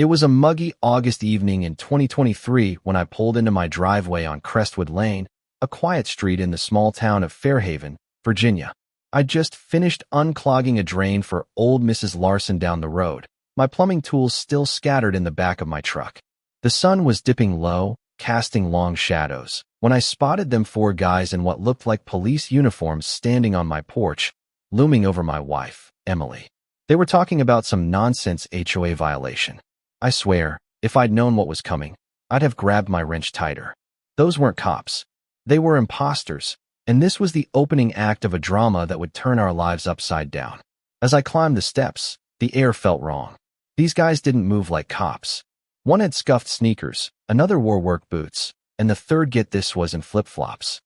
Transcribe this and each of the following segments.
It was a muggy August evening in 2023 when I pulled into my driveway on Crestwood Lane, a quiet street in the small town of Fairhaven, Virginia. I'd just finished unclogging a drain for old Mrs. Larson down the road, my plumbing tools still scattered in the back of my truck. The sun was dipping low, casting long shadows, when I spotted them four guys in what looked like police uniforms standing on my porch, looming over my wife, Emily. They were talking about some nonsense HOA violation. I swear, if I'd known what was coming, I'd have grabbed my wrench tighter. Those weren't cops. They were imposters, and this was the opening act of a drama that would turn our lives upside down. As I climbed the steps, the air felt wrong. These guys didn't move like cops. One had scuffed sneakers, another wore work boots, and the third, get this, was in flip-flops.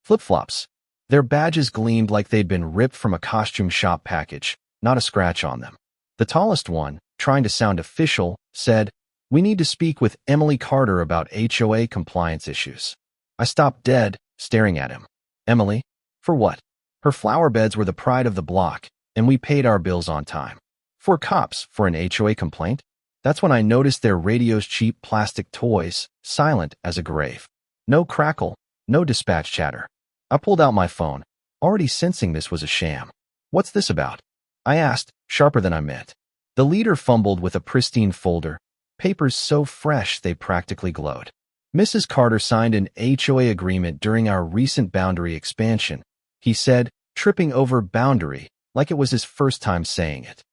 Flip-flops. Their badges gleamed like they'd been ripped from a costume shop package, not a scratch on them. The tallest one, trying to sound official, said, "We need to speak with Emily Carter about HOA compliance issues." I stopped dead, staring at him. Emily? For what? Her flower beds were the pride of the block, and we paid our bills on time. Four cops for an HOA complaint? That's when I noticed their radio's cheap plastic toys, silent as a grave. No crackle, no dispatch chatter. I pulled out my phone, already sensing this was a sham. "What's this about?" I asked, sharper than I meant. The leader fumbled with a pristine folder, papers so fresh they practically glowed. "Mrs. Carter signed an HOA agreement during our recent boundary expansion," he said, tripping over boundary like it was his first time saying it.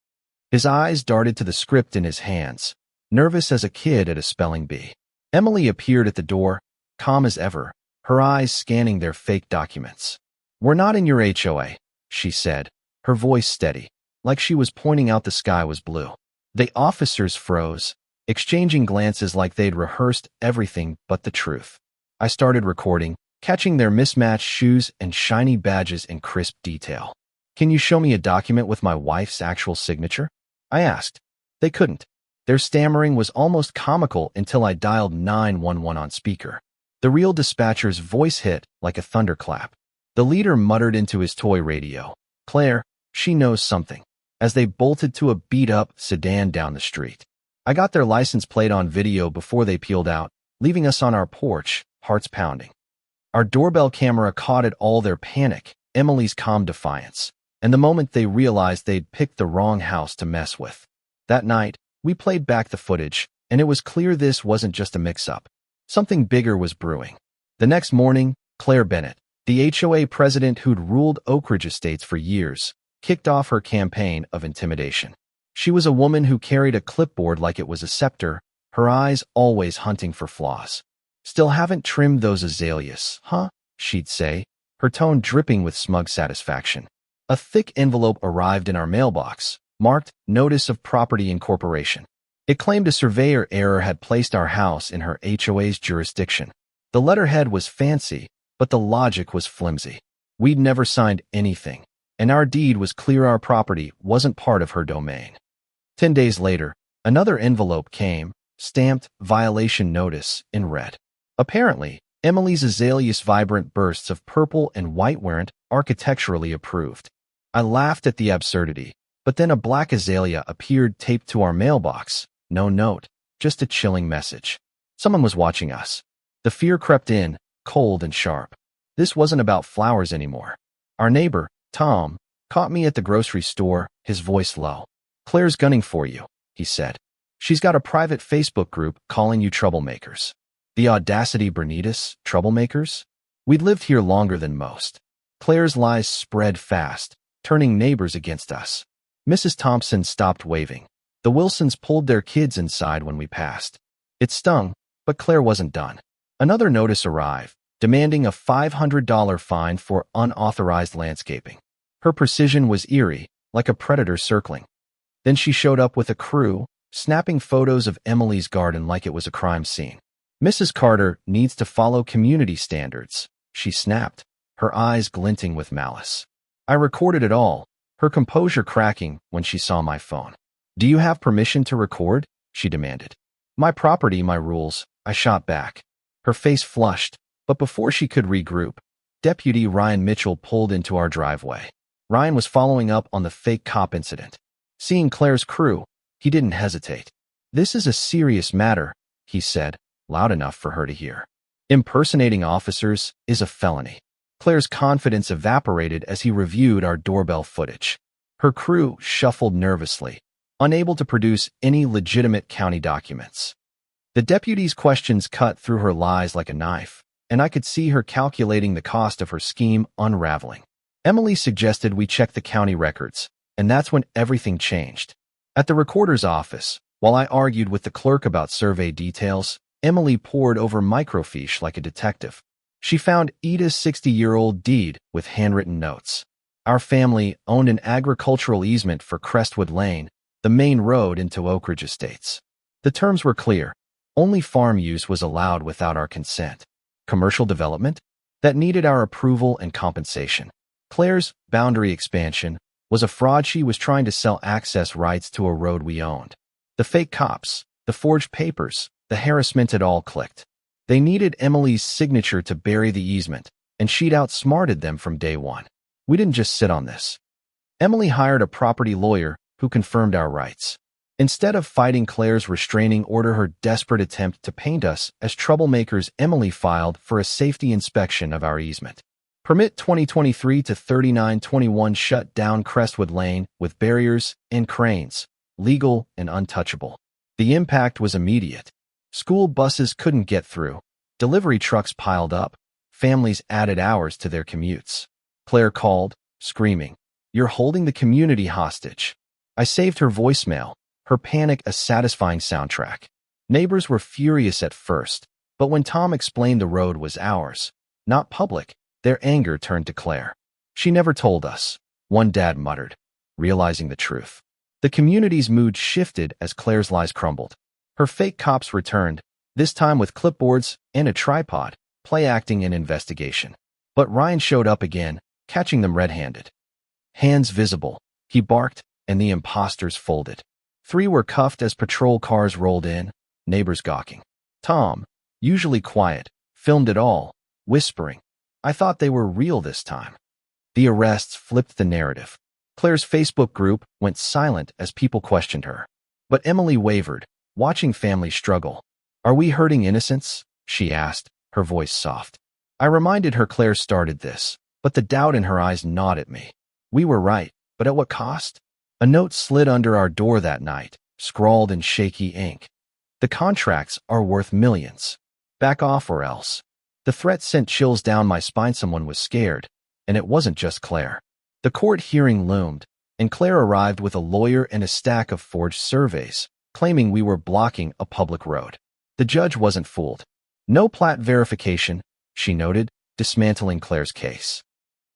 His eyes darted to the script in his hands, nervous as a kid at a spelling bee. Emily appeared at the door, calm as ever, her eyes scanning their fake documents. "We're not in your HOA," she said, her voice steady, like she was pointing out the sky was blue. The officers froze, exchanging glances like they'd rehearsed everything but the truth. I started recording, catching their mismatched shoes and shiny badges in crisp detail. "Can you show me a document with my wife's actual signature?" I asked. They couldn't. Their stammering was almost comical until I dialed 911 on speaker. The real dispatcher's voice hit like a thunderclap. The leader muttered into his toy radio, "Claire, she knows something," as they bolted to a beat-up sedan down the street. I got their license plate on video before they peeled out, leaving us on our porch, hearts pounding. Our doorbell camera caught it all, their panic, Emily's calm defiance, and the moment they realized they'd picked the wrong house to mess with. That night, we played back the footage, and it was clear this wasn't just a mix-up. Something bigger was brewing. The next morning, Claire Bennett, the HOA president who'd ruled Oak Ridge Estates for years, kicked off her campaign of intimidation. She was a woman who carried a clipboard like it was a scepter, her eyes always hunting for flaws. "Still haven't trimmed those azaleas, huh?" she'd say, her tone dripping with smug satisfaction. A thick envelope arrived in our mailbox, marked Notice of Property Incorporation. It claimed a surveyor error had placed our house in her HOA's jurisdiction. The letterhead was fancy, but the logic was flimsy. We'd never signed anything, and our deed was clear our property wasn't part of her domain. 10 days later, another envelope came, stamped Violation Notice in red. Apparently, Emily's azalea's vibrant bursts of purple and white weren't architecturally approved. I laughed at the absurdity, but then a black azalea appeared taped to our mailbox. No note, just a chilling message. Someone was watching us. The fear crept in, cold and sharp. This wasn't about flowers anymore. Our neighbor, Tom, caught me at the grocery store, his voice low. "Claire's gunning for you," he said. "She's got a private Facebook group calling you troublemakers." The audacity, Bernitas, troublemakers? We'd lived here longer than most. Claire's lies spread fast, turning neighbors against us. Mrs. Thompson stopped waving. The Wilsons pulled their kids inside when we passed. It stung, but Claire wasn't done. Another notice arrived, demanding a $500 fine for unauthorized landscaping. Her precision was eerie, like a predator circling. Then she showed up with a crew, snapping photos of Emily's garden like it was a crime scene. "Mrs. Carter needs to follow community standards," she snapped, her eyes glinting with malice. I recorded it all, her composure cracking when she saw my phone. "Do you have permission to record?" she demanded. "My property, my rules," I shot back. Her face flushed, but before she could regroup, Deputy Ryan Mitchell pulled into our driveway. Ryan was following up on the fake cop incident. Seeing Claire's crew, he didn't hesitate. "This is a serious matter," he said, loud enough for her to hear. "Impersonating officers is a felony." Claire's confidence evaporated as he reviewed our doorbell footage. Her crew shuffled nervously, unable to produce any legitimate county documents. The deputy's questions cut through her lies like a knife, and I could see her calculating the cost of her scheme unraveling. Emily suggested we check the county records, and that's when everything changed. At the recorder's office, while I argued with the clerk about survey details, Emily pored over microfiche like a detective. She found Ida's 60-year-old deed with handwritten notes. Our family owned an agricultural easement for Crestwood Lane, the main road into Oak Ridge Estates. The terms were clear. Only farm use was allowed without our consent. Commercial development? That needed our approval and compensation. Claire's boundary expansion was a fraud. She was trying to sell access rights to a road we owned. The fake cops, the forged papers, the harassment, it all clicked. They needed Emily's signature to bury the easement, and she'd outsmarted them from day one. We didn't just sit on this. Emily hired a property lawyer who confirmed our rights. Instead of fighting Claire's restraining order, her desperate attempt to paint us as troublemakers, Emily filed for a safety inspection of our easement. Permit 2023 to 3921 shut down Crestwood Lane with barriers and cranes, legal and untouchable. The impact was immediate. School buses couldn't get through. Delivery trucks piled up. Families added hours to their commutes. Claire called, screaming, "You're holding the community hostage." I saved her voicemail, her panic a satisfying soundtrack. Neighbors were furious at first, but when Tom explained the road was ours, not public, their anger turned to Claire. "She never told us," one dad muttered, realizing the truth. The community's mood shifted as Claire's lies crumbled. Her fake cops returned, this time with clipboards and a tripod, play-acting an investigation. But Ryan showed up again, catching them red-handed. "Hands visible," he barked, and the imposters folded. 3 were cuffed as patrol cars rolled in, neighbors gawking. Tom, usually quiet, filmed it all, whispering, "I thought they were real this time." The arrests flipped the narrative. Claire's Facebook group went silent as people questioned her. But Emily wavered, watching families struggle. "Are we hurting innocents?" she asked, her voice soft. I reminded her Claire started this, but the doubt in her eyes gnawed at me. We were right, but at what cost? A note slid under our door that night, scrawled in shaky ink. "The contracts are worth millions. Back off or else." The threat sent chills down my spine. Someone was scared, and it wasn't just Claire. The court hearing loomed, and Claire arrived with a lawyer and a stack of forged surveys, claiming we were blocking a public road. The judge wasn't fooled. "No plat verification," she noted, dismantling Claire's case.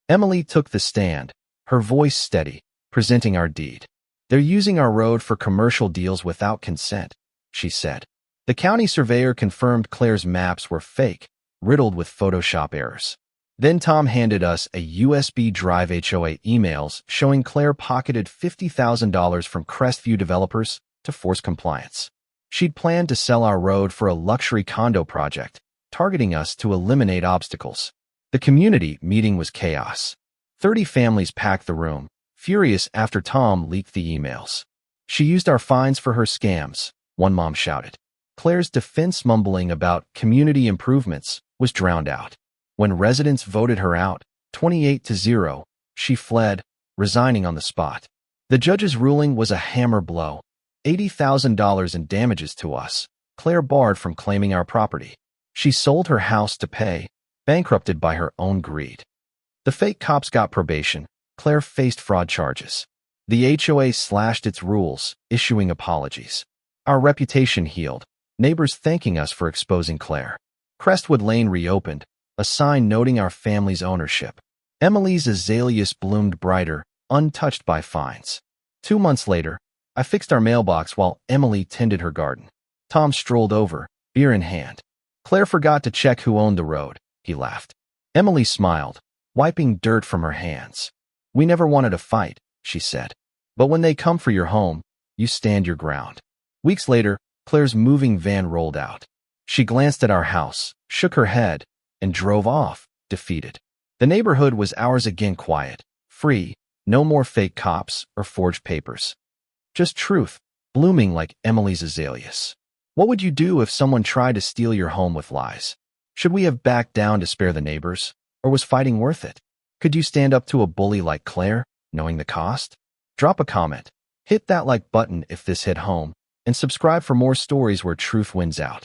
Emily took the stand, her voice steady, presenting our deed. "They're using our road for commercial deals without consent," she said. The county surveyor confirmed Claire's maps were fake, riddled with Photoshop errors. Then Tom handed us a USB drive HOA emails showing Claire pocketed $50,000 from Crestview developers to force compliance. She'd planned to sell our road for a luxury condo project, targeting us to eliminate obstacles. The community meeting was chaos. 30 families packed the room, furious after Tom leaked the emails. "She used our fines for her scams," one mom shouted. Claire's defense, mumbling about community improvements, was drowned out. When residents voted her out, 28-0, she fled, resigning on the spot. The judge's ruling was a hammer blow. $80,000 in damages to us, Claire barred from claiming our property. She sold her house to pay, bankrupted by her own greed. The fake cops got probation. Claire faced fraud charges. The HOA slashed its rules, issuing apologies. Our reputation healed, neighbors thanking us for exposing Claire. Crestwood Lane reopened, a sign noting our family's ownership. Emily's azaleas bloomed brighter, untouched by fines. 2 months later, I fixed our mailbox while Emily tended her garden. Tom strolled over, beer in hand. "Claire forgot to check who owned the road," he laughed. Emily smiled, wiping dirt from her hands. "We never wanted a fight," she said. "But when they come for your home, you stand your ground." Weeks later, Claire's moving van rolled out. She glanced at our house, shook her head, and drove off, defeated. The neighborhood was ours again, quiet, free, no more fake cops or forged papers. Just truth, blooming like Emily's azaleas. What would you do if someone tried to steal your home with lies? Should we have backed down to spare the neighbors, or was fighting worth it? Could you stand up to a bully like Claire, knowing the cost? Drop a comment, hit that like button if this hit home, and subscribe for more stories where truth wins out.